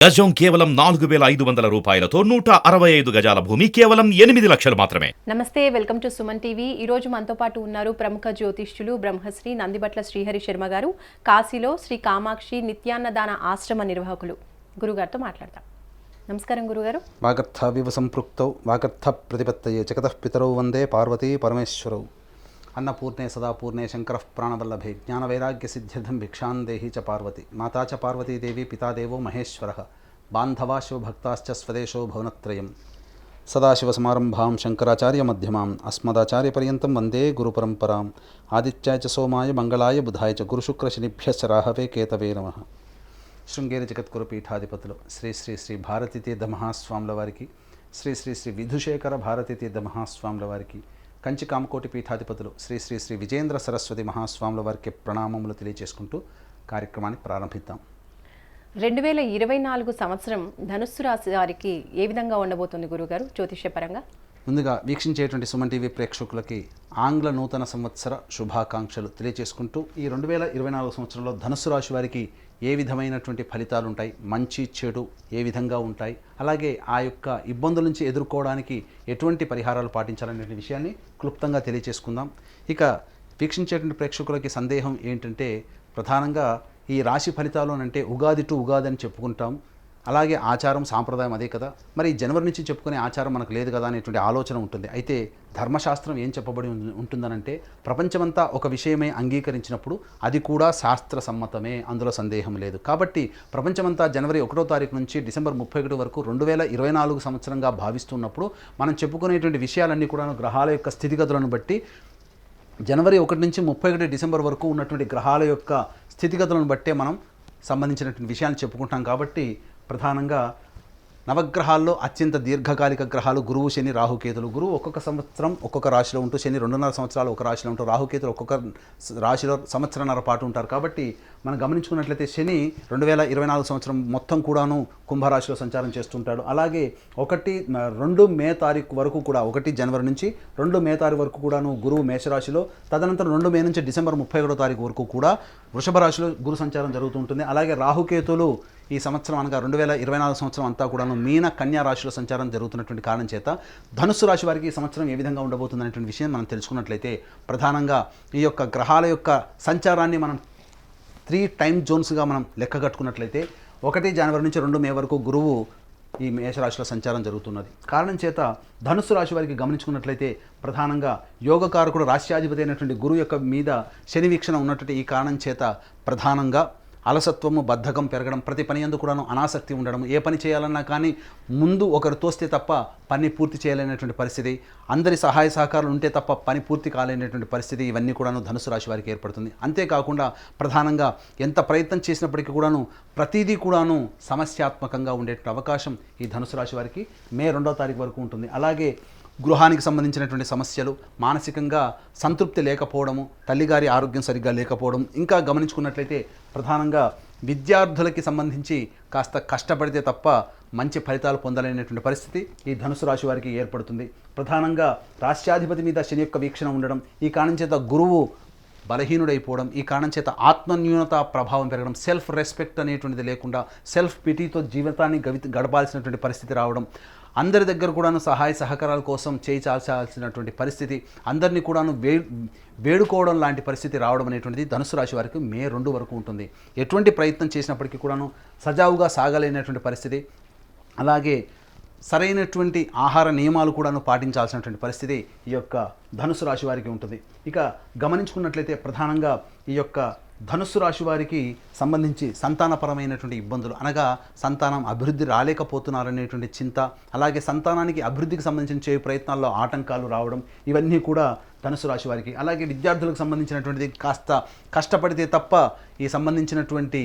గజం కేవలం 4,500 రూపాయలతో 165 గజాల భూమి కేవలం 8 లక్షలు మాత్రమే. నమస్తే, వెల్కమ్ టు సుమన్ టీవీ. ఈ రోజు మనతో పాటు ఉన్నారు ప్రముఖ జ్యోతిష్యులు బ్రహ్మశ్రీ నందిబట్ల శ్రీహరి శర్మ గారు, కాశీలో శ్రీ కామాక్షి నిత్యాన్నదాన ఆశ్రమ నిర్వాహకులు. గురుగారితో మాట్లాడతాం. నమస్కారం గురుగారు. వాగర్థావివ సంపృక్తౌ వాగర్థ ప్రతిపత్తయే జగతః పితరౌ వందే పార్వతీ పరమేశ్వరౌ. అన్నపూర్ణే సదాపూర్ణే శంకర ప్రాణవల్లభే జ్ఞానవైరాగ్య సిద్ధ్యర్థం భిక్షాం దేహి చ పార్వతి మాతా చ పార్వతీదేవి పితాదేవో మహేశ్వర బాంధవా శివభక్తాశ్చ స్వదేశో భువనత్రయం. సదాశివసమారంభాం శంకరాచార్య మధ్యమాం అస్మదాచార్యపర్యంతం వందే గురుపరంపరాం. ఆదిత్యాయ చ సోమాయ మంగళాయ బుధాయ చ గురుశుక్రశనిభ్యశ్చ రాహవే కేతవే నమః. శృంగేరి జగద్గురు పీఠాధిపతులు శ్రీ శ్రీ శ్రీ భారతీతీర్థ మహాస్వాముల వారికి, శ్రీ శ్రీ శ్రీ విధుశేఖర భారతీతీర్థ మహాస్వాముల వారికి, కంచి కామకోటి పీఠాధిపతులు శ్రీ శ్రీ శ్రీ విజేంద్ర సరస్వతి మహాస్వాముల వారికి ప్రణామములు తెలియజేసుకుంటూ కార్యక్రమాన్ని ప్రారంభిద్దాం. 2024 సంవత్సరం ధనుస్సు రాశి వారికి ఏ విధంగా ఉండబోతుంది గురుగారు జ్యోతిష్యపరంగా? ముందుగా వీక్షించేటువంటి సుమన్ టీవీ ప్రేక్షకులకి ఆంగ్ల నూతన సంవత్సర శుభాకాంక్షలు తెలియజేసుకుంటూ, ఈ 2024 సంవత్సరంలో ధనుస్సు రాశి వారికి ఏ విధమైనటువంటి ఫలితాలు ఉంటాయి, మంచి చెడు ఏ విధంగా ఉంటాయి, అలాగే ఆ యొక్క ఇబ్బందుల నుంచి ఎదుర్కోవడానికి ఎటువంటి పరిహారాలు పాటించాలనే విషయాన్ని క్లుప్తంగా తెలియజేసుకుందాం. ఇక వీక్షించేటువంటి ప్రేక్షకులకి సందేహం ఏంటంటే, ప్రధానంగా ఈ రాశి ఫలితాలు అంటే ఉగాది టు ఉగాది అని చెప్పుకుంటాం, అలాగే ఆచారం సాంప్రదాయం అదే కదా, మరి జనవరి నుంచి చెప్పుకునే ఆచారం మనకు లేదు కదా అనేటువంటి ఆలోచన ఉంటుంది. అయితే ధర్మశాస్త్రం ఏం చెప్పబడి ఉంటుందనంటే, ప్రపంచమంతా ఒక విషయమే అంగీకరించినప్పుడు అది కూడా శాస్త్ర సమ్మతమే, అందులో సందేహం లేదు. కాబట్టి ప్రపంచమంతా జనవరి 1వ తారీఖు నుంచి డిసెంబర్ 31 వరకు 2024 సంవత్సరంగా భావిస్తున్నప్పుడు మనం చెప్పుకునేటువంటి విషయాలన్నీ కూడా గ్రహాల యొక్క స్థితిగతులను బట్టి జనవరి 1 నుంచి 31 డిసెంబర్ వరకు ఉన్నటువంటి గ్రహాల యొక్క స్థితిగతులను బట్టే మనం సంబంధించినటువంటి విషయాన్ని చెప్పుకుంటాం. కాబట్టి ప్రధానంగా నవగ్రహాల్లో అత్యంత దీర్ఘకాలిక గ్రహాలు గురువు, శని, రాహుకేతులు. గురువు ఒక్కొక్క సంవత్సరం ఒక్కొక్క రాశిలో ఉంటూ, శని 2.5 సంవత్సరాలు ఒక రాశిలో ఉంటూ, రాహుకేతులు ఒక్కొక్క రాశిలో సంవత్సరన్నర పాటు ఉంటారు. కాబట్టి మనం గమనించుకున్నట్లయితే శని 2024 సంవత్సరం మొత్తం కూడాను కుంభరాశిలో సంచారం చేస్తుంటాడు. అలాగే 2 మే తారీఖు వరకు కూడా, 1 జనవరి నుంచి 2 మే తారీఖు వరకు కూడాను గురువు మేషరాశిలో, తదనంతరం 2 మే నుంచి డిసెంబర్ 31వ తారీఖు వరకు కూడా వృషభ రాశిలో గురు సంచారం జరుగుతూ ఉంటుంది. అలాగే రాహుకేతులు ఈ సంవత్సరం అనగా 2024 సంవత్సరం అంతా కూడాను మీన కన్యా రాశిలో సంచారం జరుగుతున్నటువంటి కారణం చేత ధనుస్సు రాశి వారికి ఈ సంవత్సరం ఏ విధంగా ఉండబోతుంది అనేటువంటి విషయం మనం తెలుసుకున్నట్లయితే, ప్రధానంగా ఈ యొక్క గ్రహాల యొక్క సంచారాన్ని మనం 3 టైమ్ జోన్స్గా మనం లెక్క కట్టుకున్నట్లయితే, 1 జనవరి నుంచి 2 మే వరకు గురువు ఈ మేషరాశిలో సంచారం జరుగుతున్నది. కారణం చేత ధనుస్సు రాశి వారికి గమనించుకున్నట్లయితే, ప్రధానంగా యోగకారకుడు రాశ్యాధిపతి అయినటువంటి గురువు యొక్క మీద శని వీక్షణ ఉన్నటువంటి ఈ కారణం చేత ప్రధానంగా అలసత్వము, బద్ధకం పెరగడం, ప్రతి పని యందు కూడాను అనాసక్తి ఉండడం, ఏ పని చేయాలన్నా కానీ ముందు ఒకరు తోస్తే తప్ప పని పూర్తి చేయలేనటువంటి పరిస్థితి, అందరి సహాయ సహకారాలు ఉంటే తప్ప పని పూర్తి కాలేనటువంటి పరిస్థితి, ఇవన్నీ కూడాను ధనుసు రాశి వారికి ఏర్పడుతుంది. అంతేకాకుండా ప్రధానంగా ఎంత ప్రయత్నం చేసినప్పటికీ కూడాను ప్రతిదీ కూడాను సమస్యాత్మకంగా ఉండేటువంటి అవకాశం ఈ ధనుసు రాశి వారికి మే 2వ తారీఖు వరకు ఉంటుంది. అలాగే గృహానికి సంబంధించినటువంటి సమస్యలు, మానసికంగా సంతృప్తి లేకపోవడము, తల్లిగారి ఆరోగ్యం సరిగ్గా లేకపోవడం, ఇంకా గమనించుకున్నట్లయితే ప్రధానంగా విద్యార్థులకి సంబంధించి కాస్త కష్టపడితే తప్ప మంచి ఫలితాలు పొందలేనటువంటి పరిస్థితి ఈ ధనుసు రాశి వారికి ఏర్పడుతుంది. ప్రధానంగా రాష్ట్రాధిపతి మీద శని యొక్క వీక్షణ ఉండడం, ఈ కారణం చేత గురువు బలహీనుడైపోవడం, ఈ కారణం చేత ఆత్మన్యూనత ప్రభావం పెరగడం, సెల్ఫ్ రెస్పెక్ట్ అనేటువంటిది లేకుండా సెల్ఫ్ పిటీతో జీవితాన్ని గడపాల్సినటువంటి పరిస్థితి రావడం, అందరి దగ్గర కూడాను సహాయ సహకారాల కోసం చేయి చాల్చాల్సినటువంటి పరిస్థితి, అందరినీ కూడాను వేడుకోవడం లాంటి పరిస్థితి రావడం అనేటువంటిది ధనుసు రాశి వారికి మే 2 వరకు ఉంటుంది. ఎటువంటి ప్రయత్నం చేసినప్పటికీ కూడాను సజావుగా సాగలేనటువంటి పరిస్థితి, అలాగే సరైనటువంటి ఆహార నియమాలు కూడాను పాటించాల్సినటువంటి పరిస్థితి ఈ యొక్క ధనుసు రాశి వారికి ఉంటుంది. ఇక గమనించుకున్నట్లయితే ప్రధానంగా ఈ యొక్క ధనుస్సు రాశి వారికి సంబంధించి సంతానపరమైనటువంటి ఇబ్బందులు, అనగా సంతానం అభివృద్ధి రాలేకపోతున్నారనేటువంటి చింత, అలాగే సంతానానికి అభివృద్ధికి సంబంధించిన చేయు ప్రయత్నాల్లో ఆటంకాలు రావడం, ఇవన్నీ కూడా ధనుసు రాశి వారికి. అలాగే విద్యార్థులకు సంబంధించినటువంటిది కాస్త కష్టపడితే తప్ప ఈ సంబంధించినటువంటి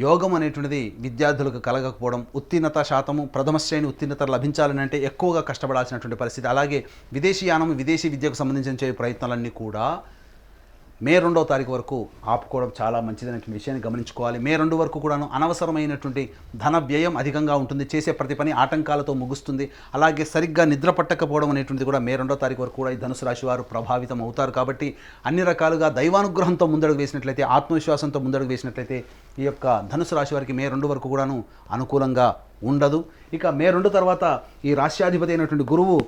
యోగం అనేటువంటిది విద్యార్థులకు కలగకపోవడం, ఉత్తీర్ణత శాతము ప్రథమ శ్రేణి ఉత్తీర్ణత లభించాలని అంటే ఎక్కువగా కష్టపడాల్సినటువంటి పరిస్థితి, అలాగే విదేశీయానం, విదేశీ విద్యకు సంబంధించిన చేయు ప్రయత్నాలన్నీ కూడా మే 2వ తారీఖు వరకు ఆపుకోవడం చాలా మంచిదనేటువంటి విషయాన్ని గమనించుకోవాలి. మే 2 వరకు కూడాను అనవసరమైనటువంటి ధన వ్యయం అధికంగా ఉంటుంది. చేసే ప్రతి పని ఆటంకాలతో ముగుస్తుంది. అలాగే సరిగ్గా నిద్ర పట్టకపోవడం అనేటువంటిది కూడా మే 2వ తారీఖు వరకు కూడా ఈ ధనుసు రాశి వారు ప్రభావితం అవుతారు. కాబట్టి అన్ని రకాలుగా దైవానుగ్రహంతో ముందడుగు వేసినట్లయితే, ఆత్మవిశ్వాసంతో ముందడుగు వేసినట్లయితే ఈ యొక్క ధనుసు రాశి వారికి మే 2 వరకు కూడాను అనుకూలంగా ఉండదు. ఇక మే 2 తర్వాత ఈ రాశ్యాధిపతి అయినటువంటి గురువు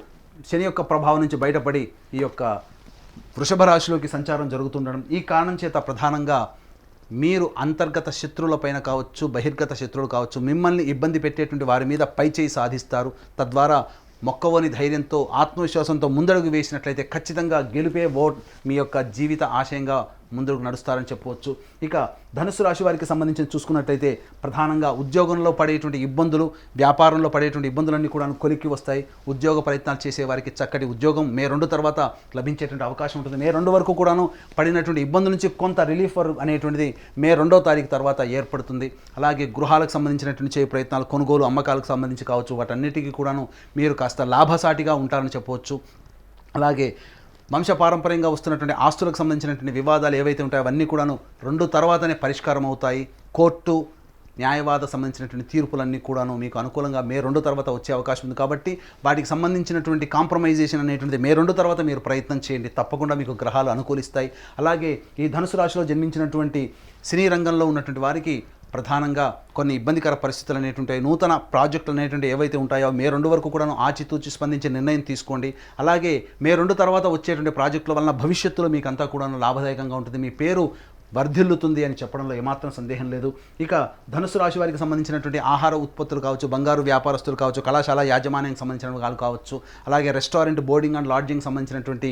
శని యొక్క ప్రభావం నుంచి బయటపడి ఈ యొక్క వృషభ రాశిలోకి సంచారం జరుగుతుండడం, ఈ కారణం చేత ప్రధానంగా మీరు అంతర్గత శత్రువులపైన కావచ్చు, బహిర్గత శత్రువులు కావచ్చు, మిమ్మల్ని ఇబ్బంది పెట్టేటువంటి వారి మీద పైచేయి సాధిస్తారు. తద్వారా మొక్కవని ధైర్యంతో, ఆత్మవిశ్వాసంతో ముందడుగు వేసినట్లయితే ఖచ్చితంగా గెలుపే మీ యొక్క జీవిత ఆశయంగా ముందుకు నడుస్తారని చెప్పవచ్చు. ఇక ధనుసు రాశి వారికి సంబంధించి చూసుకున్నట్లయితే ప్రధానంగా ఉద్యోగంలో పడేటువంటి ఇబ్బందులు, వ్యాపారంలో పడేటువంటి ఇబ్బందులన్నీ కూడా కొలిక్కి వస్తాయి. ఉద్యోగ ప్రయత్నాలు చేసే వారికి చక్కటి ఉద్యోగం మే 2 తర్వాత లభించేటువంటి అవకాశం ఉంటుంది. మే 2 వరకు కూడాను పడినటువంటి ఇబ్బందుల నుంచి కొంత రిలీఫ్ అనేటువంటిది మే 2వ తారీఖు తర్వాత ఏర్పడుతుంది. అలాగే గృహాలకు సంబంధించినటువంటి చేయ ప్రయత్నాలు, కొనుగోలు, అమ్మకాలకు సంబంధించి కావచ్చు, వాటన్నిటికీ కూడాను మీరు కాస్త లాభసాటిగా ఉంటారని చెప్పవచ్చు. అలాగే వంశపారంపర్యంగా వస్తున్నటువంటి ఆస్తులకు సంబంధించినటువంటి వివాదాలు ఏవైతే ఉంటాయో అవన్నీ కూడాను 2 తర్వాతనే పరిష్కారం అవుతాయి. కోర్టు న్యాయవాద సంబంధించినటువంటి తీర్పులన్నీ కూడాను మీకు అనుకూలంగా మే 2 తర్వాత వచ్చే అవకాశం ఉంది. కాబట్టి వాటికి సంబంధించినటువంటి కాంప్రమైజేషన్ అనేటువంటిది మే 2 తర్వాత మీరు ప్రయత్నం చేయండి. తప్పకుండా మీకు గ్రహాలు అనుకూలిస్తాయి. అలాగే ఈ ధనుసు రాశిలో జన్మించినటువంటి సినీ రంగంలో ఉన్నటువంటి వారికి ప్రధానంగా కొన్ని ఇబ్బందికర పరిస్థితులు అనేటువంటి నూతన ప్రాజెక్టులు అనేటువంటి ఏవైతే ఉంటాయో మే 2 వరకు కూడా ఆచితూచి స్పందించే నిర్ణయం తీసుకోండి. అలాగే మే 2 తర్వాత వచ్చేటువంటి ప్రాజెక్టుల వలన భవిష్యత్తులో మీకు అంతా కూడా లాభదాయకంగా ఉంటుంది. మీ పేరు వర్ధిల్లుతుంది అని చెప్పడంలో ఏమాత్రం సందేహం లేదు. ఇక ధనుసు రాశి వారికి సంబంధించినటువంటి ఆహార ఉత్పత్తులు కావచ్చు, బంగారు వ్యాపారస్తులు కావచ్చు, కళాశాల యాజమాన్యానికి సంబంధించిన వాళ్ళు కావచ్చు, అలాగే రెస్టారెంట్, బోర్డింగ్ అండ్ లాడ్జింగ్ సంబంధించినటువంటి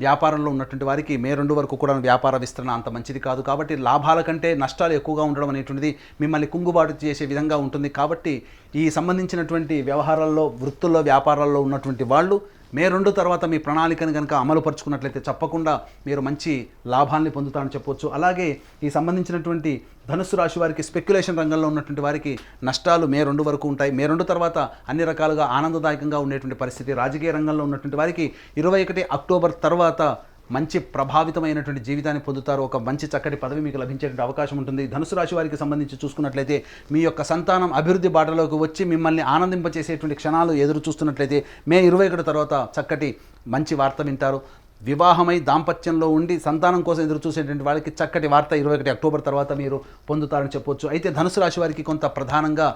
వ్యాపారంలో ఉన్నటువంటి వారికి మే 2 వరకు కూడా వ్యాపార విస్తరణ అంత మంచిది కాదు. కాబట్టి లాభాల కంటే నష్టాలు ఎక్కువగా ఉండడం అనేటువంటిది మిమ్మల్ని కుంగుబాటు చేసే విధంగా ఉంటుంది. కాబట్టి ఈ సంబంధించినటువంటి వ్యవహారాల్లో, వృత్తుల్లో, వ్యాపారాల్లో ఉన్నటువంటి వాళ్ళు మే 2 తర్వాత మీ ప్రణాళికను కనుక అమలుపరుచుకున్నట్లయితే తప్పకుండా మీరు మంచి లాభాల్ని పొందుతారని చెప్పవచ్చు. అలాగే ఈ సంబంధించినటువంటి ధనుస్సు రాశి వారికి స్పెక్యులేషన్ రంగంలో ఉన్నటువంటి వారికి నష్టాలు మే 2 వరకు ఉంటాయి. మే 2 తర్వాత అన్ని రకాలుగా ఆనందదాయకంగా ఉండేటువంటి పరిస్థితి. రాజకీయ రంగంలో ఉన్నటువంటి వారికి 21 అక్టోబర్ తర్వాత మంచి ప్రభావితమైనటువంటి జీవితాన్ని పొందుతారు. ఒక మంచి చక్కటి పదవి మీకు లభించేటువంటి అవకాశం ఉంటుంది. ధనుసు రాశి వారికి సంబంధించి చూసుకున్నట్లయితే మీ యొక్క సంతానం అభివృద్ధి బాటలోకి వచ్చి మిమ్మల్ని ఆనందింపచేసేటువంటి క్షణాలు ఎదురు చూస్తున్నట్లయితే మే 21 తర్వాత చక్కటి మంచి వార్త వింటారు. వివాహమై దాంపత్యంలో ఉండి సంతానం కోసం ఎదురు చూసేటువంటి వాళ్ళకి చక్కటి వార్త 21 అక్టోబర్ తర్వాత మీరు పొందుతారని చెప్పవచ్చు. అయితే ధనుసు రాశి వారికి కొంత ప్రధానంగా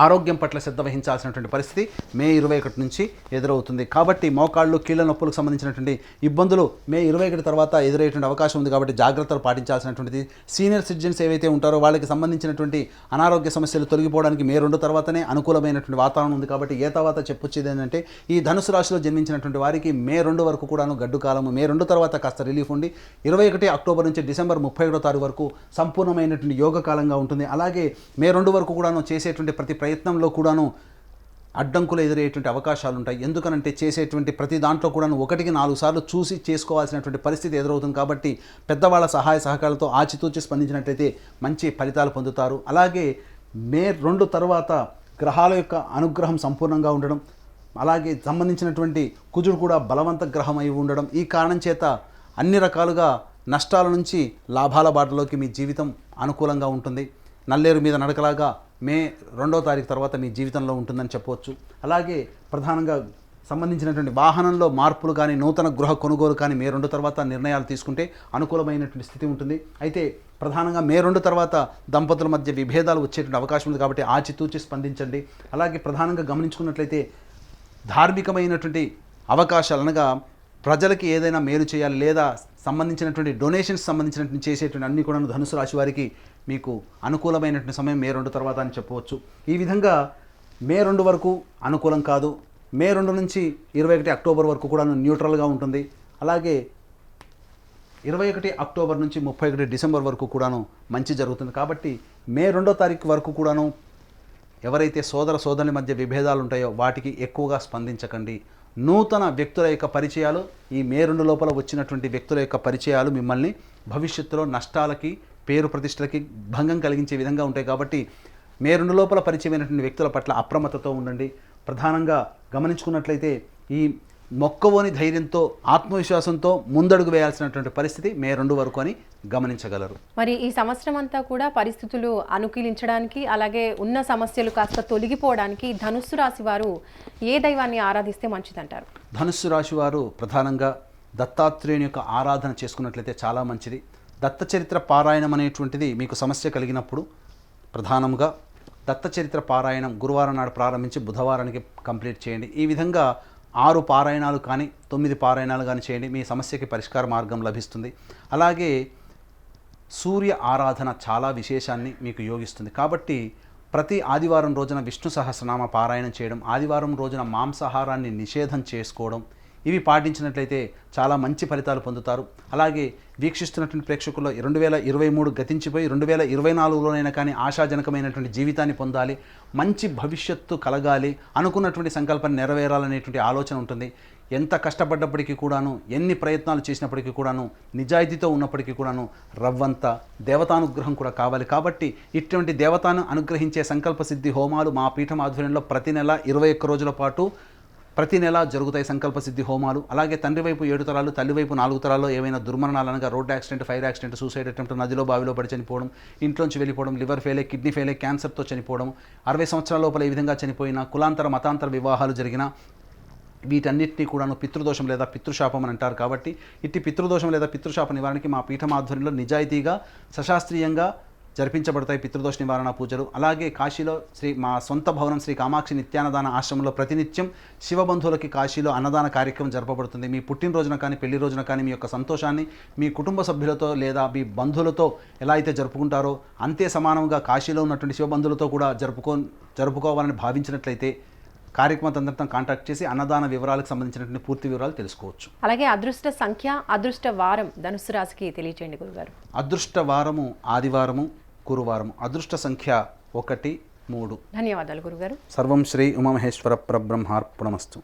ఆరోగ్యం పట్ల శ్రద్ధ వహించాల్సినటువంటి పరిస్థితి మే 21 నుంచి ఎదురవుతుంది. కాబట్టి మోకాళ్ళు, కీళ్ళ నొప్పులకు సంబంధించినటువంటి ఇబ్బందులు మే 21 తర్వాత ఎదురయ్యేటువంటి అవకాశం ఉంది. కాబట్టి జాగ్రత్తలు పాటించాల్సినటువంటిది. సీనియర్ సిటిజన్స్ ఏవైతే ఉంటారో వాళ్ళకి సంబంధించినటువంటి అనారోగ్య సమస్యలు తొలగిపోవడానికి మే 2 తర్వాతనే అనుకూలమైనటువంటి వాతావరణం ఉంది. కాబట్టి ఏ తర్వాత చెప్పొచ్చేది ఏంటంటే ఈ ధనుసు రాశిలో జన్మించినటువంటి వారికి మే 2 వరకు కూడాను గడ్డు కాలము. మే 2 తర్వాత కాస్త రిలీఫ్ ఉండి 21 అక్టోబర్ నుంచి డిసెంబర్ 31వ తారీఖు వరకు సంపూర్ణమైనటువంటి యోగ కాలంగా ఉంటుంది. అలాగే మే 2 వరకు కూడాను చేసేటువంటి ప్రతి ప్రయత్నంలో కూడాను అడ్డంకులు ఎదురయ్యేటువంటి అవకాశాలు ఉంటాయి. ఎందుకనంటే చేసేటువంటి ప్రతి దాంట్లో కూడాను 1కి 4 సార్లు చూసి చేసుకోవాల్సినటువంటి పరిస్థితి ఎదురవుతుంది. కాబట్టి పెద్దవాళ్ళ సహాయ సహకారాలతో ఆచితూచి స్పందించినట్లయితే మంచి ఫలితాలు పొందుతారు. అలాగే మే 2 తర్వాత గ్రహాల యొక్క అనుగ్రహం సంపూర్ణంగా ఉండడం, అలాగే సంబంధించినటువంటి కుజుడు కూడా బలవంత గ్రహం అయి ఉండడం, ఈ కారణం చేత అన్ని రకాలుగా నష్టాల నుంచి లాభాల బాటలోకి మీ జీవితం అనుకూలంగా ఉంటుంది. నల్లేరు మీద నడకలాగా మే 2వ తారీఖు తర్వాత మీ జీవితంలో ఉంటుందని చెప్పవచ్చు. అలాగే ప్రధానంగా సంబంధించినటువంటి వాహనంలో మార్పులు కానీ, నూతన గృహ కొనుగోలు కానీ మే 2 తర్వాత నిర్ణయాలు తీసుకుంటే అనుకూలమైనటువంటి స్థితి ఉంటుంది. అయితే ప్రధానంగా మే 2 తర్వాత దంపతుల మధ్య విభేదాలు వచ్చేటువంటి అవకాశం ఉంది. కాబట్టి ఆచితూచి స్పందించండి. అలాగే ప్రధానంగా గమనించుకున్నట్లయితే ధార్మికమైనటువంటి అవకాశాలు, అనగా ప్రజలకి ఏదైనా మేలు చేయాలి లేదా సంబంధించినటువంటి డొనేషన్స్ సంబంధించినటువంటి చేసేటువంటి అన్నీ కూడా ధనుసు రాశి వారికి మీకు అనుకూలమైనటువంటి సమయం మే 2 తర్వాత అని చెప్పవచ్చు. ఈ విధంగా మే 2 వరకు అనుకూలం కాదు. మే 2 నుంచి 21 అక్టోబర్ వరకు కూడా న్యూట్రల్గా ఉంటుంది. అలాగే 21 అక్టోబర్ నుంచి 31 డిసెంబర్ వరకు కూడాను మంచి జరుగుతుంది. కాబట్టి మే 2వ తారీఖు వరకు కూడాను ఎవరైతే సోదరుల మధ్య విభేదాలు ఉంటాయో వాటికి ఎక్కువగా స్పందించకండి. నూతన వ్యక్తుల యొక్క పరిచయాలు, ఈ మే 2 లోపల వచ్చినటువంటి వ్యక్తుల యొక్క పరిచయాలు మిమ్మల్ని భవిష్యత్తులో నష్టాలకి, పేరు ప్రతిష్టలకి భంగం కలిగించే విధంగా ఉంటాయి. కాబట్టి మే 2 లోపల పరిచయమైనటువంటి వ్యక్తుల పట్ల అప్రమత్తతో ఉండండి. ప్రధానంగా గమనించుకున్నట్లయితే ఈ మొక్కవోని ధైర్యంతో ఆత్మవిశ్వాసంతో ముందడుగు వేయాల్సినటువంటి పరిస్థితి మే 2 వరకు అని గమనించగలరు. మరి ఈ సంవత్సరం అంతా కూడా పరిస్థితులు అనుకూలించడానికి అలాగే ఉన్న సమస్యలు కాస్త తొలగిపోవడానికి ధనుస్సు రాశి వారు ఏ దైవాన్ని ఆరాధిస్తే మంచిదంటారు? ధనుస్సు రాశి వారు ప్రధానంగా దత్తాత్రేయుని యొక్క ఆరాధన చేసుకున్నట్లయితే చాలా మంచిది. దత్త చరిత్ర పారాయణం అనేటువంటిది మీకు సమస్య కలిగినప్పుడు ప్రధానంగా దత్త చరిత్ర పారాయణం గురువారం నాడు ప్రారంభించి బుధవారానికి కంప్లీట్ చేయండి. ఈ విధంగా 6 పారాయణాలు కానీ 9 పారాయణాలు కానీ చేయండి, మీ సమస్యకి పరిష్కార మార్గం లభిస్తుంది. అలాగే సూర్య ఆరాధన చాలా విశేషాన్ని మీకు యోగిస్తుంది. కాబట్టి ప్రతి ఆదివారం రోజున విష్ణు సహస్రనామ పారాయణం చేయడం, ఆదివారం రోజున మాంసాహారాన్ని నిషేధం చేసుకోవడం, ఇవి పాటించినట్లయితే చాలా మంచి ఫలితాలు పొందుతారు. అలాగే వీక్షిస్తున్నటువంటి ప్రేక్షకుల్లో 2023 గతించిపోయి 2024లోనైనా కానీ ఆశాజనకమైనటువంటి జీవితాన్ని పొందాలి, మంచి భవిష్యత్తు కలగాలి, అనుకున్నటువంటి సంకల్పాన్ని నెరవేరాలనేటువంటి ఆలోచన ఉంటుంది. ఎంత కష్టపడ్డప్పటికీ కూడాను, ఎన్ని ప్రయత్నాలు చేసినప్పటికీ కూడాను, నిజాయితీతో ఉన్నప్పటికీ కూడాను రవ్వంత దేవతానుగ్రహం కూడా కావాలి. కాబట్టి ఇటువంటి దేవతాను అనుగ్రహించే సంకల్ప సిద్ధి హోమాలు మా పీఠం ఆధ్వర్యంలో ప్రతి నెల 21 రోజుల పాటు ప్రతి నెల జరుగుతాయి సంకల్ప సిద్ధి హోమాలు. అలాగే తండ్రి వైపు 7 తరాలు, తల్లి వైపు 4 తరాల్లో ఏవైనా దుర్మరణాలు అనగా road accident, fire accident, suicide attempt, నదిలో బావిలో పడి చనిపోవడం, ఇంట్లోంచి వెళ్ళిపోవడం, లివర్ ఫెయిలే, కిడ్నీ ఫెయిలే, క్యాన్సర్తో చనిపోవడం, 60 సంవత్సరాల లోపల ఈ విధంగా చనిపోయిన, కులాంతర మతాంతర వివాహాలు జరిగిన, వీటన్నిటినీ కూడాను పితృదోషం లేదా పితృశాపం అని అంటారు. కాబట్టి ఇట్టి పితృదోషం లేదా పితృశాప నివారణకి మా పీఠం ఆధ్వర్యంలో నిజాయితీగా సశాస్త్రీయంగా జరిపించబడతాయి పితృదోష నివారణ పూజలు. అలాగే కాశీలో మా సొంత భవనం శ్రీ కామాక్షి నిత్యాన్నదాన ఆశ్రమంలో ప్రతినిత్యం శివబంధువులకి కాశీలో అన్నదాన కార్యక్రమం జరపబడుతుంది. మీ పుట్టినరోజున కానీ పెళ్లి రోజున కానీ మీ యొక్క సంతోషాన్ని మీ కుటుంబ సభ్యులతో లేదా మీ బంధువులతో ఎలా అయితే జరుపుకుంటారో అంతే సమానంగా కాశీలో ఉన్నటువంటి శివబంధువులతో కూడా జరుపుకోవాలని భావించినట్లయితే కార్యక్రమం తదనంతరం కాంటాక్ట్ చేసి అన్నదాన వివరాలకు సంబంధించినటువంటి పూర్తి వివరాలు తెలుసుకోవచ్చు. అలాగే అదృష్ట సంఖ్య, అదృష్ట వారం ధనుస్సు రాశికి తెలియచేయండి గురుగారు. అదృష్ట వారము ఆదివారము, గురువారము. అదృష్ట సంఖ్య 1, 3. ధన్యవాదాలు గురుగారు. సర్వం శ్రీ ఉమామహేశ్వర పరబ్రహ్మార్పణమస్తు.